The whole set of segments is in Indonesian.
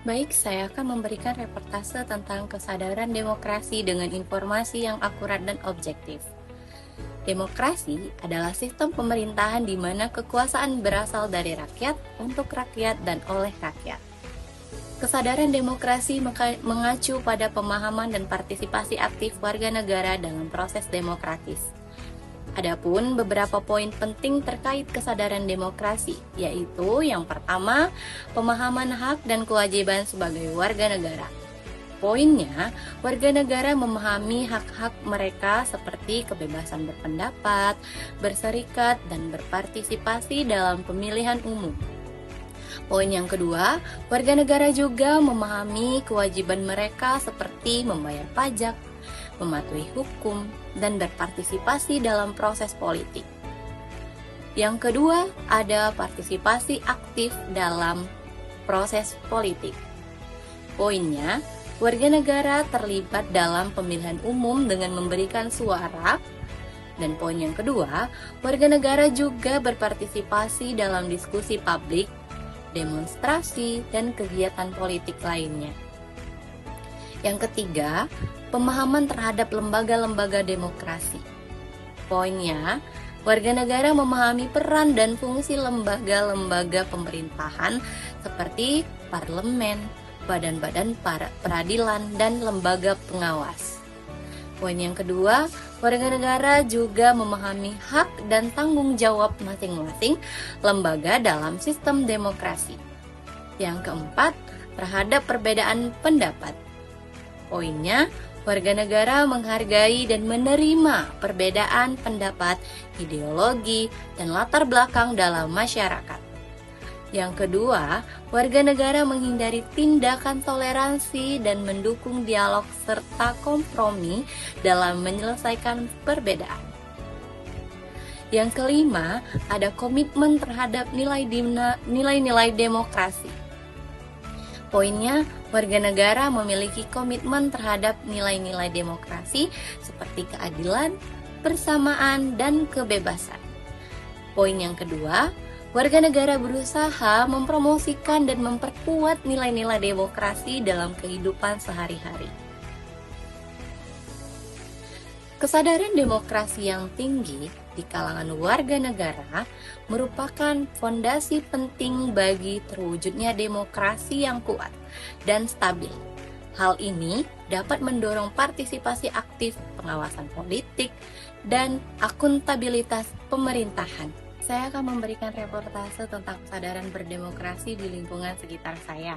Baik, saya akan memberikan reportase tentang kesadaran demokrasi dengan informasi yang akurat dan objektif. Demokrasi adalah sistem pemerintahan di mana kekuasaan berasal dari rakyat, untuk rakyat, dan oleh rakyat. Kesadaran demokrasi mengacu pada pemahaman dan partisipasi aktif warga negara dalam proses demokratis. Adapun beberapa poin penting terkait kesadaran demokrasi, yaitu yang pertama, pemahaman hak dan kewajiban sebagai warga negara. Poinnya, warga negara memahami hak-hak mereka seperti kebebasan berpendapat, berserikat, dan berpartisipasi dalam pemilihan umum. Poin yang kedua, warga negara juga memahami kewajiban mereka seperti membayar pajak, mematuhi hukum, dan berpartisipasi dalam proses politik. Yang kedua, ada partisipasi aktif dalam proses politik. Poinnya, warga negara terlibat dalam pemilihan umum dengan memberikan suara. Dan poin yang kedua, warga negara juga berpartisipasi dalam diskusi publik, demonstrasi, dan kegiatan politik lainnya. Yang ketiga, pemahaman terhadap lembaga-lembaga demokrasi. Poinnya, warga negara memahami peran dan fungsi lembaga-lembaga pemerintahan seperti parlemen, badan-badan peradilan, dan lembaga pengawas. Poin yang kedua, warga negara juga memahami hak dan tanggung jawab masing-masing lembaga dalam sistem demokrasi. Yang keempat, terhadap perbedaan pendapat. Poinnya, warga negara menghargai dan menerima perbedaan pendapat, ideologi, dan latar belakang dalam masyarakat. Yang kedua, warga negara menghindari tindakan toleransi dan mendukung dialog serta kompromi dalam menyelesaikan perbedaan. Yang kelima, ada komitmen terhadap nilai-nilai demokrasi. Poinnya, warga negara memiliki komitmen terhadap nilai-nilai demokrasi seperti keadilan, persamaan, dan kebebasan. Poin yang kedua, warga negara berusaha mempromosikan dan memperkuat nilai-nilai demokrasi dalam kehidupan sehari-hari. Kesadaran demokrasi yang tinggi di kalangan warga negara merupakan fondasi penting bagi terwujudnya demokrasi yang kuat dan stabil. Hal ini dapat mendorong partisipasi aktif, pengawasan politik, dan akuntabilitas pemerintahan. Saya akan memberikan reportase tentang kesadaran berdemokrasi di lingkungan sekitar saya.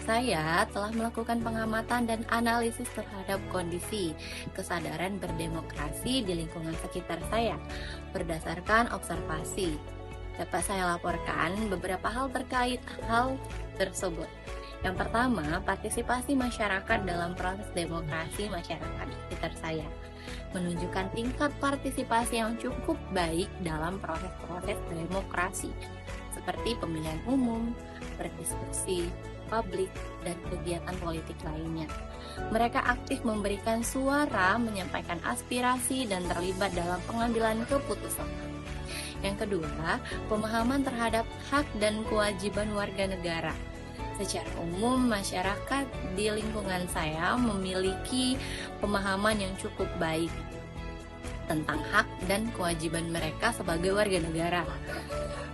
Saya telah melakukan pengamatan dan analisis terhadap kondisi kesadaran berdemokrasi di lingkungan sekitar saya berdasarkan observasi. Dapat saya laporkan beberapa hal terkait hal tersebut. Yang pertama, partisipasi masyarakat dalam proses demokrasi masyarakat di sekitar saya menunjukkan tingkat partisipasi yang cukup baik dalam proses-proses demokrasi seperti pemilihan umum, berdiskusi, publik, dan kegiatan politik lainnya. Mereka aktif memberikan suara, menyampaikan aspirasi, dan terlibat dalam pengambilan keputusan. Yang kedua, pemahaman terhadap hak dan kewajiban warga negara. Secara umum, masyarakat di lingkungan saya memiliki pemahaman yang cukup baik tentang hak dan kewajiban mereka sebagai warga negara.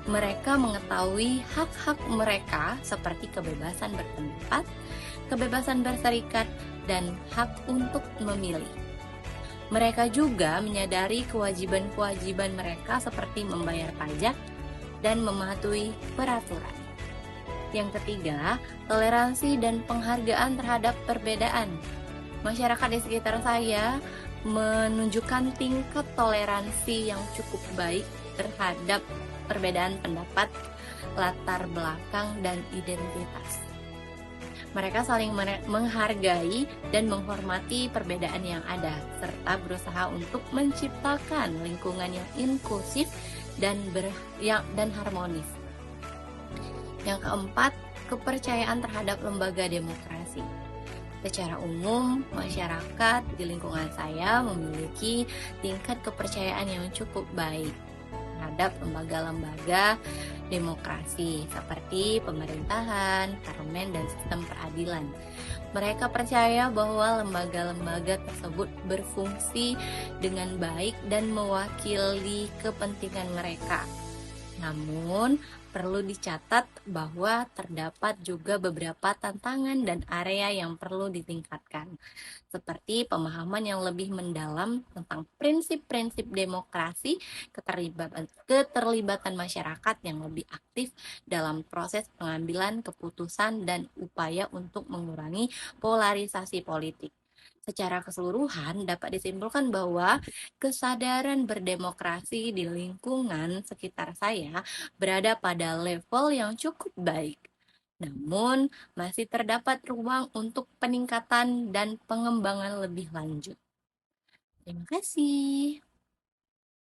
Mereka mengetahui hak-hak mereka seperti kebebasan berpendapat, kebebasan berserikat, dan hak untuk memilih. Mereka juga menyadari kewajiban-kewajiban mereka seperti membayar pajak dan mematuhi peraturan. Yang ketiga, toleransi dan penghargaan terhadap perbedaan. Masyarakat di sekitar saya menunjukkan tingkat toleransi yang cukup baik terhadap perbedaan pendapat, latar belakang, dan identitas. Mereka saling menghargai dan menghormati perbedaan yang ada, serta berusaha untuk menciptakan lingkungan yang inklusif dan harmonis. Yang keempat, kepercayaan terhadap lembaga demokrasi. Secara umum, masyarakat di lingkungan saya memiliki tingkat kepercayaan yang cukup baik terhadap lembaga-lembaga demokrasi seperti pemerintahan, parlemen, dan sistem peradilan. Mereka percaya bahwa lembaga-lembaga tersebut berfungsi dengan baik dan mewakili kepentingan mereka. Namun, perlu dicatat bahwa terdapat juga beberapa tantangan dan area yang perlu ditingkatkan, seperti pemahaman yang lebih mendalam tentang prinsip-prinsip demokrasi, keterlibatan masyarakat yang lebih aktif dalam proses pengambilan keputusan, dan upaya untuk mengurangi polarisasi politik. Secara keseluruhan, dapat disimpulkan bahwa kesadaran berdemokrasi di lingkungan sekitar saya berada pada level yang cukup baik. Namun, masih terdapat ruang untuk peningkatan dan pengembangan lebih lanjut. Terima kasih.